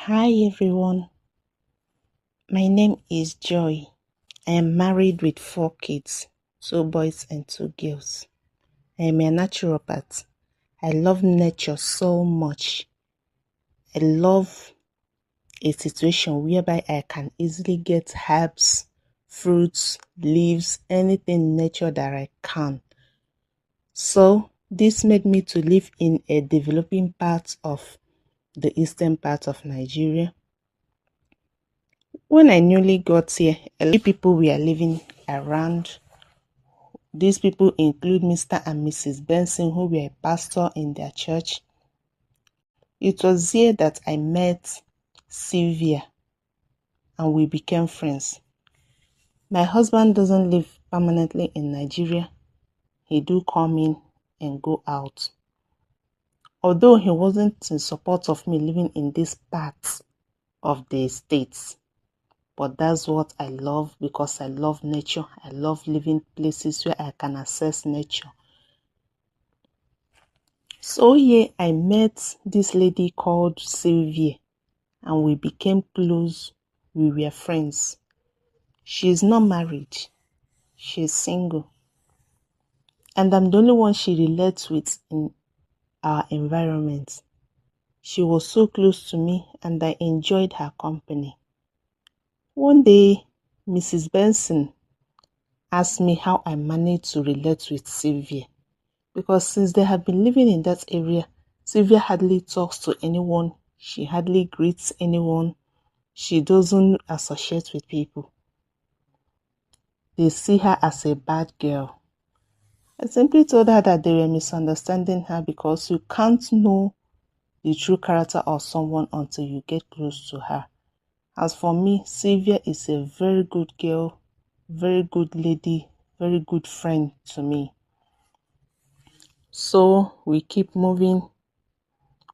Hi everyone, my name is Joy. I am married with 4 kids, 2 boys and 2 girls. I am a naturopath. I love nature so much. I love a situation whereby I can easily get herbs, fruits, leaves, anything in nature that I can. So this made me to live in a developing part of the eastern part of Nigeria. When I newly got here, a lot of people were living around. These people include Mr. and Mrs. Benson, who were a pastor in their church. It was here that I met Sylvia and we became friends. My husband doesn't live permanently in Nigeria. He do come in and go out. Although he wasn't in support of me living in this part of the States, but that's what I love because I love nature. I love living places where I can access nature. So here I met this lady called Sylvia and we became close. We were friends. She's not married. She's single. And I'm the only one she relates with in our environment. She was so close to me and I enjoyed her company. One day, Mrs. Benson asked me how I managed to relate with Sylvia. Because since they have been living in that area, Sylvia hardly talks to anyone. She hardly greets anyone. She doesn't associate with people. They see her as a bad girl. I simply told her that they were misunderstanding her because you can't know the true character of someone until you get close to her. As for me, Sylvia is a very good girl, very good lady, very good friend to me. So we keep moving,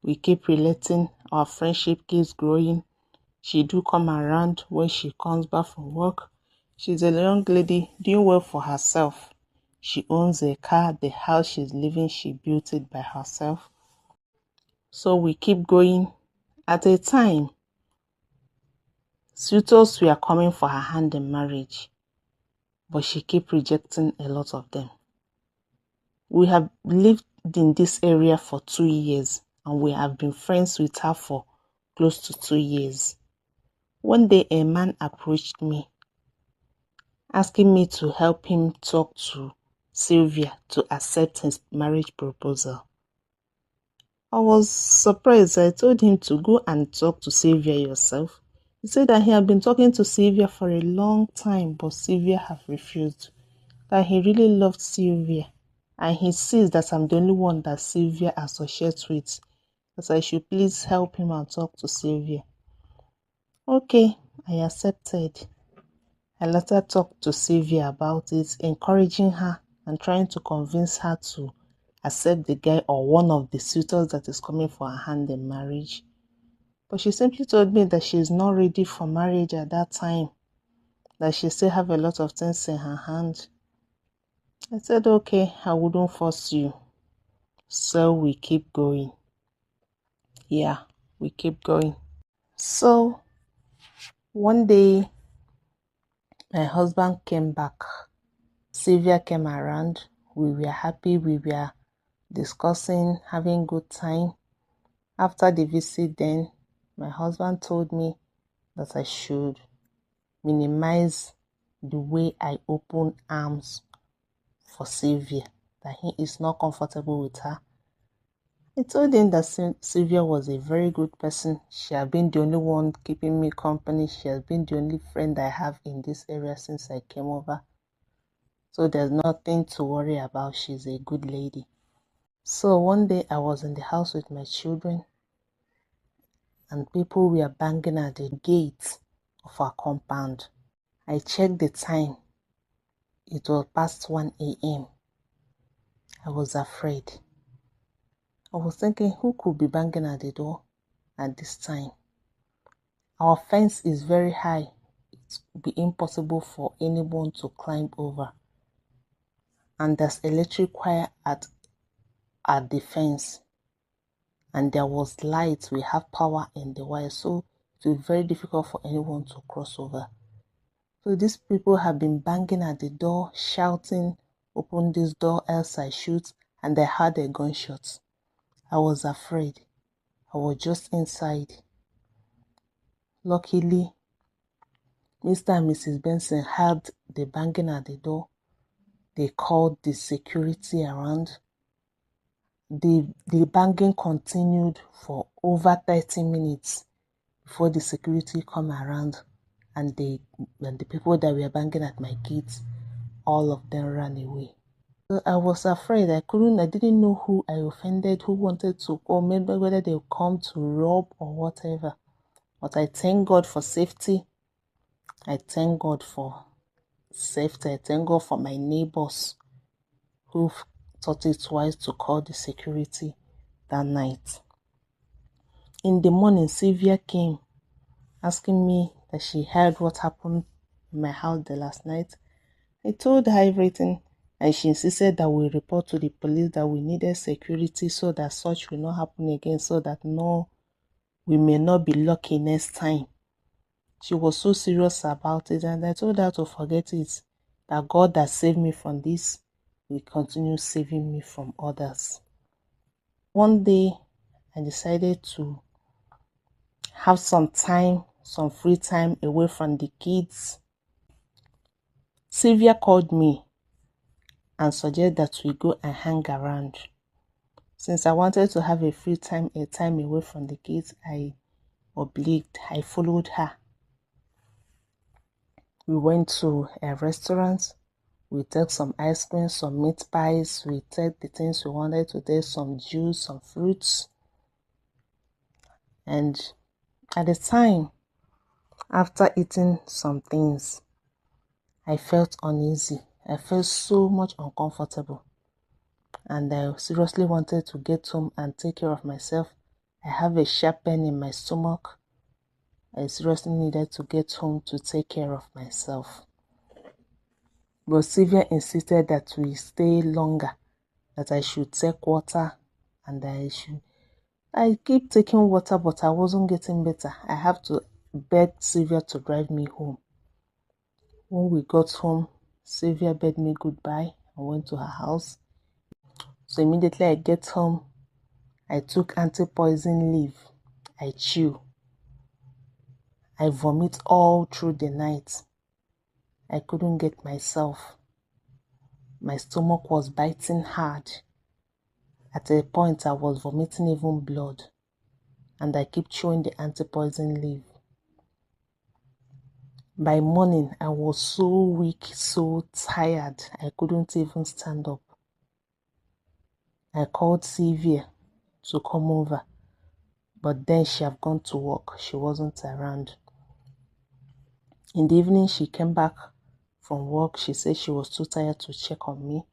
we keep relating, our friendship keeps growing. She do come around when she comes back from work. She's a young lady doing well for herself. She owns a car, the house she's living, she built it by herself. So we keep going. At a time, suitors were coming for her hand in marriage, but she kept rejecting a lot of them. We have lived in this area for 2 years and we have been friends with her for close to 2 years. One day a man approached me asking me to help him talk to Sylvia to accept his marriage proposal. I was surprised. I told him to go and talk to Sylvia yourself. He said that he had been talking to Sylvia for a long time, but Sylvia had refused. That he really loved Sylvia, and he sees that I'm the only one that Sylvia associates with, that I should please help him and talk to Sylvia. Okay, I accepted. I later talked to Sylvia about it, encouraging her and trying to convince her to accept the guy or one of the suitors that is coming for her hand in marriage. But she simply told me that she is not ready for marriage at that time, that she still have a lot of things in her hand. I said, okay, I wouldn't force you. So we keep going. Yeah, we keep going. So one day, my husband came back. Sylvia came around. We were happy. We were discussing, having good time. After the visit then, my husband told me that I should minimize the way I open arms for Sylvia, that he is not comfortable with her. I told him that Sylvia was a very good person. She had been the only one keeping me company. She has been the only friend I have in this area since I came over. So there's nothing to worry about. She's a good lady. So one day I was in the house with my children and people were banging at the gate of our compound. I checked the time. It was past 1 a.m. I was afraid. I was thinking, who could be banging at the door at this time? Our fence is very high. It would be impossible for anyone to climb over. And there's electric wire at the fence. And there was light. We have power in the wire. So will be very difficult for anyone to cross over. So these people have been banging at the door, shouting, "Open this door, else I shoot," and I heard a gunshot. I was afraid. I was just inside. Luckily, Mr. and Mrs. Benson heard the banging at the door. They called the security around. The banging continued for over 30 minutes before the security come around, and the people that were banging at my gates, all of them ran away. So I was afraid. I didn't know who I offended, who wanted to go, maybe whether they would come to rob or whatever. But I thank God for safety. I thank God for safety. I thank God for my neighbors who thought it wise to call the security that night. In the morning, Sylvia came asking me that she heard what happened in my house the last night. I told her everything, and she insisted that we report to the police that we needed security so that such will not happen again, so that we may not be lucky next time. She was so serious about it, and I told her to forget it, that God that saved me from this will continue saving me from others. One day, I decided to have some free time away from the kids. Sylvia called me and suggested that we go and hang around. Since I wanted to have a time away from the kids, I followed her. We went to a restaurant. We took some ice cream, some meat pies. We took the things we wanted to take, some juice, some fruits. And at the time, after eating some things, I felt uneasy. I felt so much uncomfortable. And I seriously wanted to get home and take care of myself. I have a sharp pain in my stomach. I seriously needed to get home to take care of myself. But Sylvia insisted that we stay longer, that I should take water, and I keep taking water, but I wasn't getting better. I have to beg Sylvia to drive me home. When we got home, Sylvia bade me goodbye and went to her house. So immediately I get home, I took anti-poison leave. I chew. I vomit all through the night. I couldn't get myself. My stomach was biting hard. At a point, I was vomiting even blood. And I keep chewing the anti-poison leaf. By morning, I was so weak, so tired, I couldn't even stand up. I called Sylvia to come over, but then she had gone to work. She wasn't around. In the evening, she came back from work. She said she was too tired to check on me.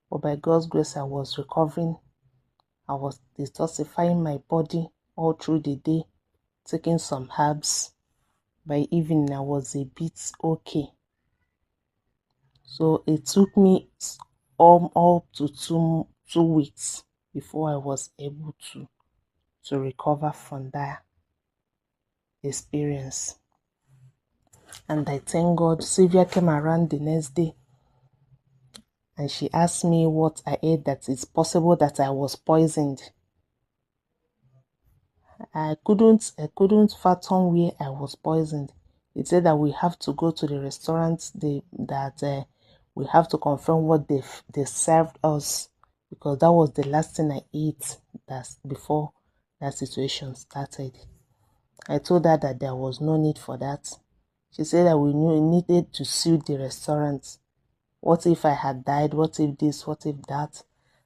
But by God's grace, I was recovering. I was detoxifying my body all through the day, taking some herbs. By evening, I was a bit okay. So it took me up to two weeks before I was able to recover from that experience. And I thank God. Sylvia came around the next day and she asked me what I ate, that it's possible that I was poisoned. I couldn't fathom where I was poisoned. It said that we have to go to the restaurant, we have to confirm what they served us, because that was the last thing I ate before that situation started. I told her that there was no need for that. She said that we needed to sue the restaurant. What if I had died? What if this? What if that?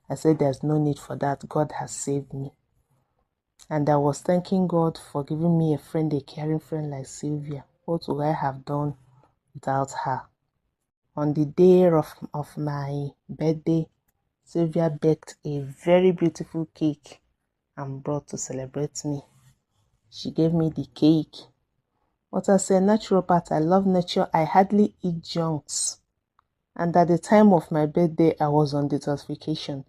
I said there's no need for that. God has saved me. And I was thanking God for giving me a caring friend like Sylvia. What would I have done without her? On the day of my birthday, Sylvia baked a very beautiful cake and brought to celebrate me. She gave me the cake. But as a naturopath, I love nature. I hardly eat junks. And at the time of my birthday, I was on detoxification.